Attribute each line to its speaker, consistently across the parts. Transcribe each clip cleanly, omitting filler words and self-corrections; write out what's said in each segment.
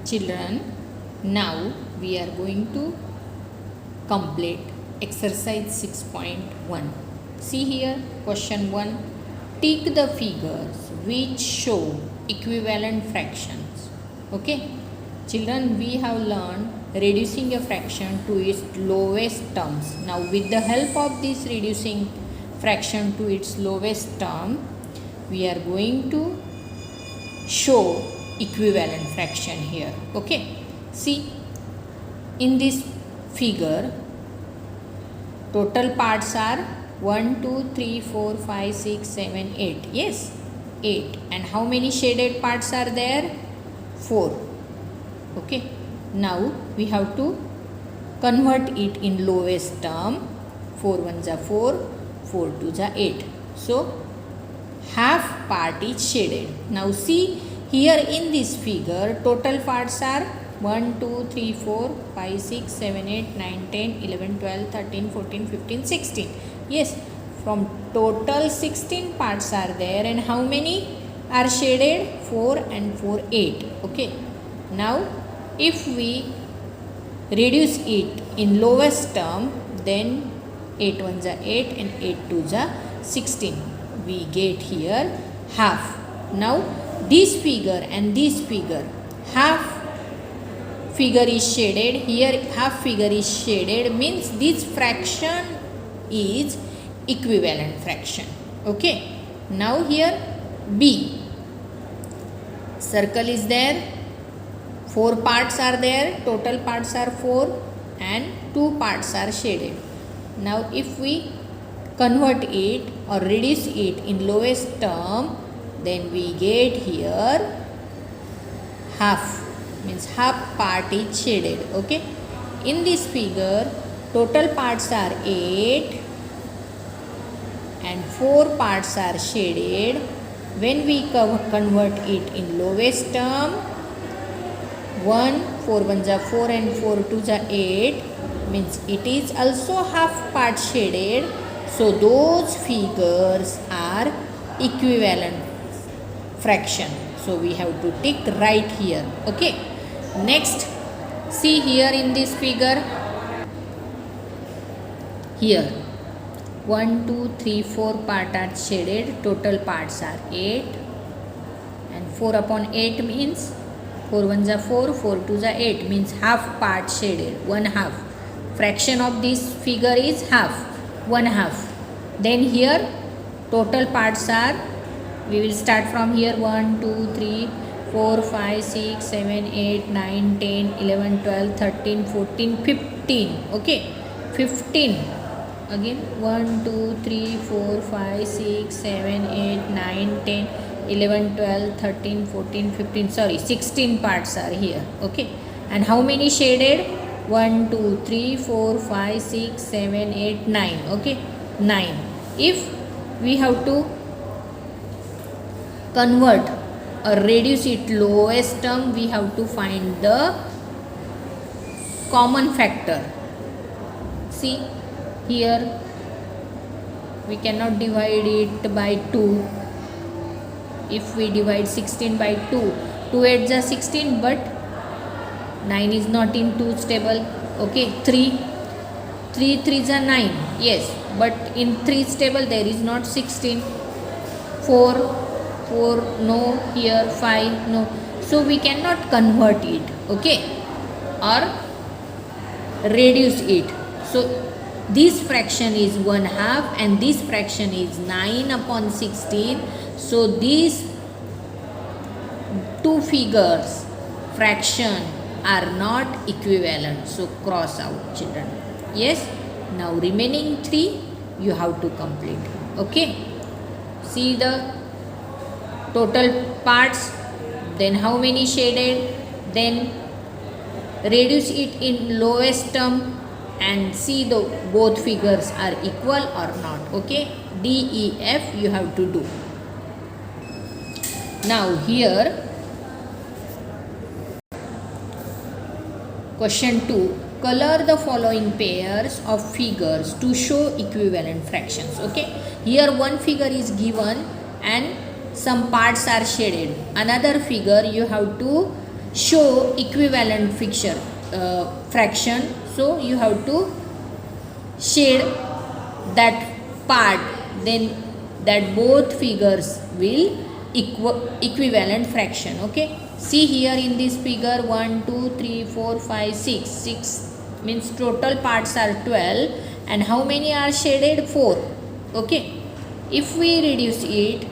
Speaker 1: Children, now we are going to complete exercise 6.1. See here, question 1. Tick the figures which show equivalent fractions. Okay, children, we have learned reducing a fraction to its lowest terms. Now with the help of this reducing fraction to its lowest term, we are going to show equivalent fraction here. Okay, see, in this figure total parts are 1 2 3 4 5 6 7 8. Yes, 8. And how many shaded parts are there? 4. Okay, now we have to convert it in lowest term. 4 1s are 4, 4 2s are 8. So half part is shaded. Now see, here in this figure total parts are 1 2 3 4 5 6 7 8 9 10 11 12 13 14 15 16. Yes, from total 16 parts are there, and how many are shaded? 4 and 4 8. Okay, now if we reduce it in lowest term, then 8 1s are 8 and 8 2s are 16. We get here half. Now this figure and this figure, half figure is shaded, here half figure is shaded, means this fraction is equivalent fraction. Okay, now here B, circle is there, 4 parts are there, total parts are 4 and 2 parts are shaded. Now if we convert it or reduce it in lowest term, then we get here half, means half part is shaded. Okay, in this figure total parts are 8 and 4 parts are shaded. When we convert it in lowest term, 1 4 1s are 4 and 4 2s are 8, means it is also half part shaded. So those figures are equivalent fraction. So we have to tick right here. Okay, next, see here in this figure, here 1 2 3 4 part are shaded, total parts are 8 and 4 upon 8 means 4 1s are 4, 4 2s are 8, means half part shaded, 1 half. Fraction of this figure is half, 1 half. Then here total parts are, we will start from here, 1 2 3 4 5 6 7 8 9 10 11 12 13 14 15. Okay, 15. Again 1 2 3 4 5 6 7 8 9 10 11 12 13 14 15, sorry, 16 parts are here. Okay, and how many shaded? 1 2 3 4 5 6 7 8 9. Okay, 9. If we have to convert or reduce it lowest term, we have to find the common factor. See here, we cannot divide it by 2. If we divide 16 by 2, 2 8s are 16, but 9 is not in 2's table. Okay, 3 3s are 9. Yes, but in 3's table there is not 16. 4 no, here 5 no. So we cannot convert it, okay, or reduce it. So this fraction is 1 half and this fraction is 9 upon 16. So these two figures fraction are not equivalent. So cross out, children. Yes, now remaining 3 you have to complete. Okay, see the total parts, then how many shaded, then reduce it in lowest term and see the both figures are equal or not. Okay, D E F you have to do. Now here question 2, color the following pairs of figures to show equivalent fractions. Okay, here one figure is given and some parts are shaded. Another figure you have to show equivalent fraction, so you have to shade that part, then that both figures will equivalent fraction. Okay, see here in this figure 1 2 3 4 5 6 6 means total parts are 12, and how many are shaded? 4. Okay, if we reduce it,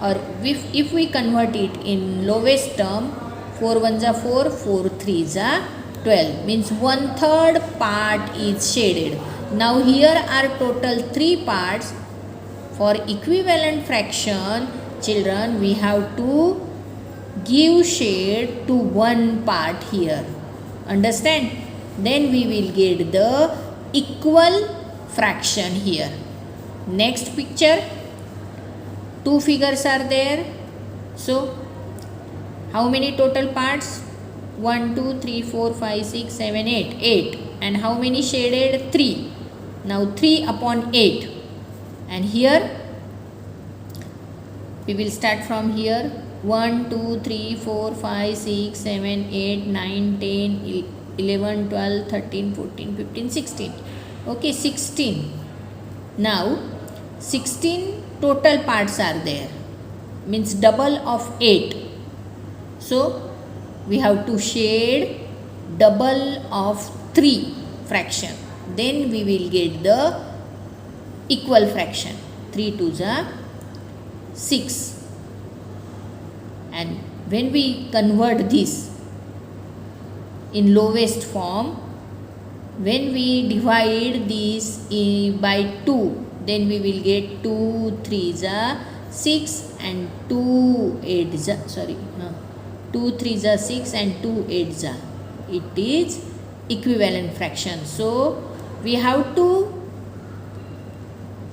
Speaker 1: or if we convert it in lowest term, 4 1s are 4, 4 3s are 12, means 1/3 part is shaded. Now here are total 3 parts. For equivalent fraction, children, we have to give shade to one part here. Understand? Then we will get the equal fraction here. Next picture, 2 figures are there. So how many total parts? 1 2 3 4 5 6 7 8 8, and how many shaded? 3. Now 3 upon 8, and here we will start from here. 1 2 3 4 5 6 7 8 9 10 11 12 13 14 15 16. Okay, 16. Now 16 total parts are there, means double of 8. So we have to shade double of 3 fraction, then we will get the equal fraction. 3 2s are 6, and when we convert this in lowest form, when we divide this by 2, then we will get 2 3s are 6 and 2 8s are 2 3s are 6 and 2 8s are. It is equivalent fraction. So we have to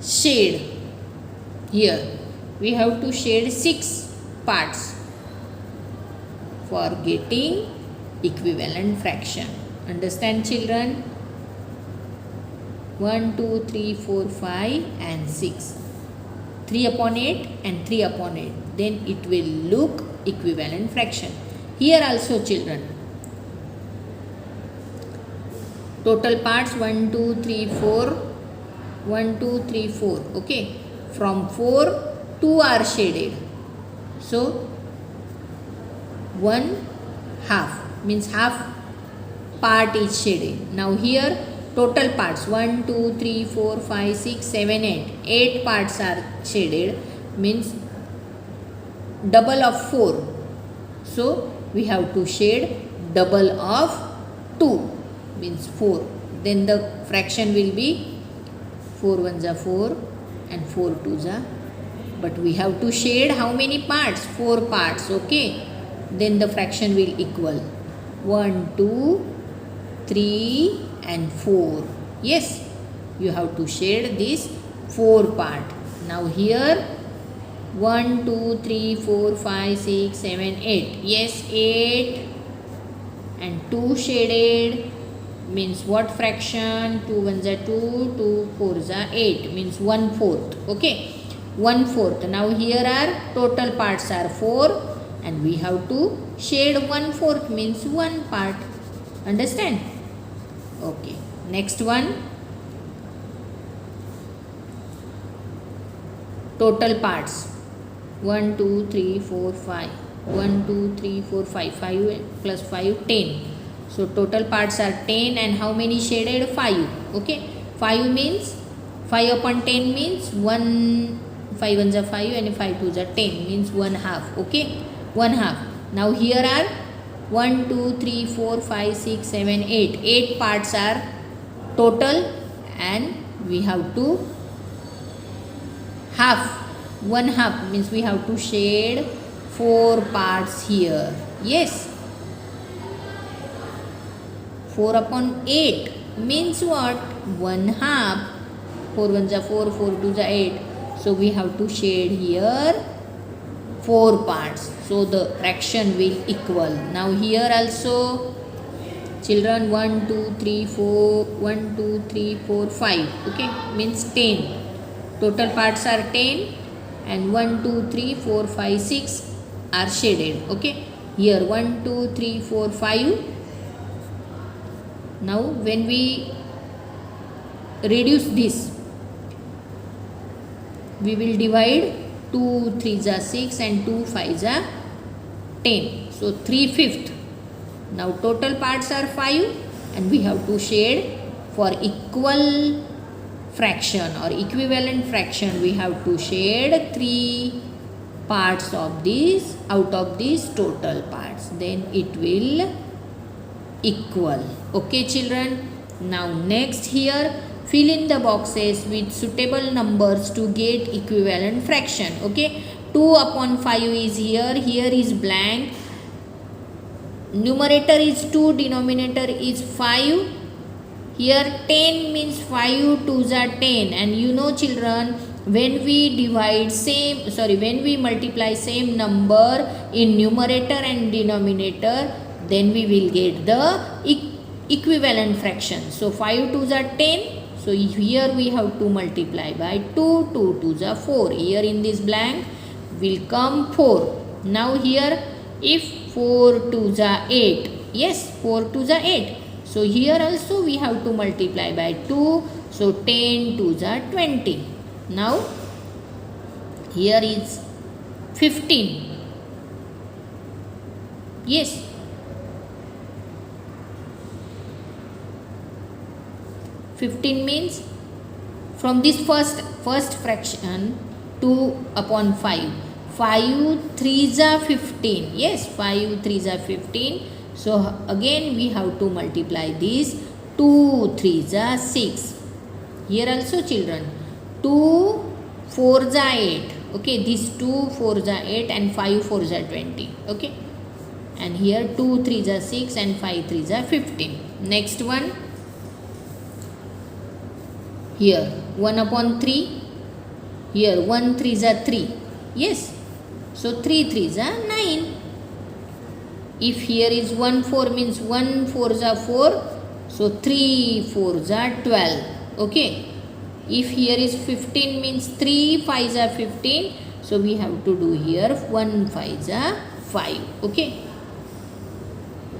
Speaker 1: shade here. We have to shade 6 parts for getting equivalent fraction. Understand, children? 1 2 3 4 5 and 6. 3 upon 8 and 3 upon 8. Then it will look equivalent fraction. Here also, children, total parts 1 2 3 4, 1 2 3 4. Okay, from 4 2 are shaded, so 1/2 means half part is shaded. Now here total parts 1 2 3 4 5 6 7 8, 8 parts are shaded, means double of 4. So we have to shade double of 2, means 4. Then the fraction will be 4 1s are 4 and 4 2s are. But we have to shade how many parts? 4 parts. Okay, then the fraction will equal 1 2 3 and 4. Yes, you have to shade this 4 part. Now here 1 2 3 4 5 6 7 8. Yes, 8 and 2 shaded, means what fraction? 2 1s are 2, 2 4s are 8, means 1/4. Okay, 1/4. Now here are total parts are 4, and we have to shade 1/4, means 1 part. Understand? Okay, next one, total parts 1 2 3 4 5. 1 2 3 4 5. 5 plus 5 10. So total parts are 10, and how many shaded? 5. Okay, 5 means 5 upon 10 means 1. 5 1s are 5 and 5 2s are 10, means 1/2. Okay, 1/2. Now here are 1 2 3 4 5 6 7 8. 8 parts are total, and we have to half. 1/2 means we have to shade 4 parts here. Yes, 4 upon 8 means what? 1/2. 4 1s are 4, 4 2s are 8. So we have to shade here 4 parts. So the fraction will equal. Now here also, children, 1 2 3 4, 1 2 3 4 5. Okay, means 10. Total parts are 10, and 1 2 3 4 5 6 are shaded. Okay, Here 1, 2, 3, 4, 5. Now when we reduce this, we will divide 2 3s are 6 and 2 5s are 10. So 3/5. Now total parts are 5 and we have to shade for equal fraction or equivalent fraction. We have to shade 3 parts of this out of these total parts. Then it will equal. Okay children. Now next here, fill in the boxes with suitable numbers to get equivalent fraction. Okay, 2 upon 5 is here. Here is blank. Numerator is 2, denominator is 5. Here 10 means 5 2s are 10, and you know children, when we multiply same number in numerator and denominator, then we will get the equivalent fraction. So 5 2s are 10. So here we have to multiply by 2, 2 2s are 4. Here in this blank will come 4. Now here if 4 2s are 8. Yes, 4 2s are 8. So here also we have to multiply by 2. So 10 2s are 20. Now here is 15. Yes. Fifteen means from this first fraction 2 upon 5. 5 3s are 15. Yes, 5 3s are 15. So again we have to multiply this. 2 3s are 6. Here also children, 2 4s are 8. Okay, these 2 4s are 8 and 5 4s are 20. Okay, and here 2 3s are 6 and 5 3s are 15. Next one. Here 1 upon 3. Here 1 3s are 3. Yes. So 3 3s are 9. If here is 1 4 means 1 4s are 4. So 3 4s are 12. Okay. If here is 15 means 3 5s are 15. So we have to do here 1 5s are 5. Okay.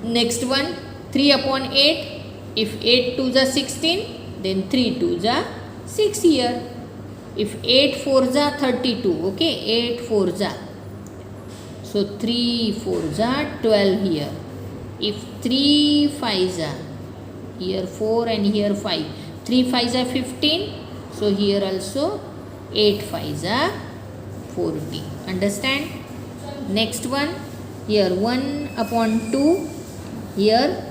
Speaker 1: Next one, 3 upon 8. If 8 2s are 16. Then 3 2s are 6 here. If 8 4s are 32. Okay, 8 4s are. So 3 4s are 12 here. If 3 5s are, here 4 and here 5. 3 5s are 15. So here also 8 5s are 40. Understand? Next one, here 1 upon 2. Here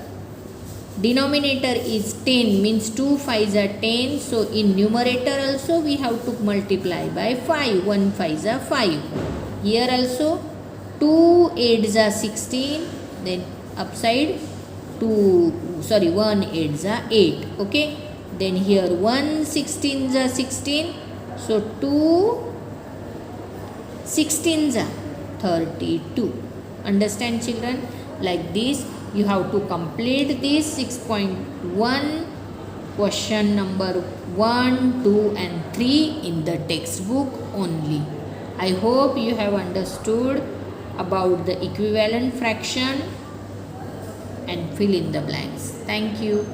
Speaker 1: denominator is 10 means 2 5s are 10. So in numerator also we have to multiply by 5. 1 5s are 5. Here also 2 8s are 16. Then upside 1 8s are 8. Okay. Then here 1 16s are 16. So 2 16s are 32. Understand children? Like this you have to complete this 6.1 question number 1, 2 and 3 in the textbook only. I hope you have understood about the equivalent fraction and fill in the blanks. Thank you.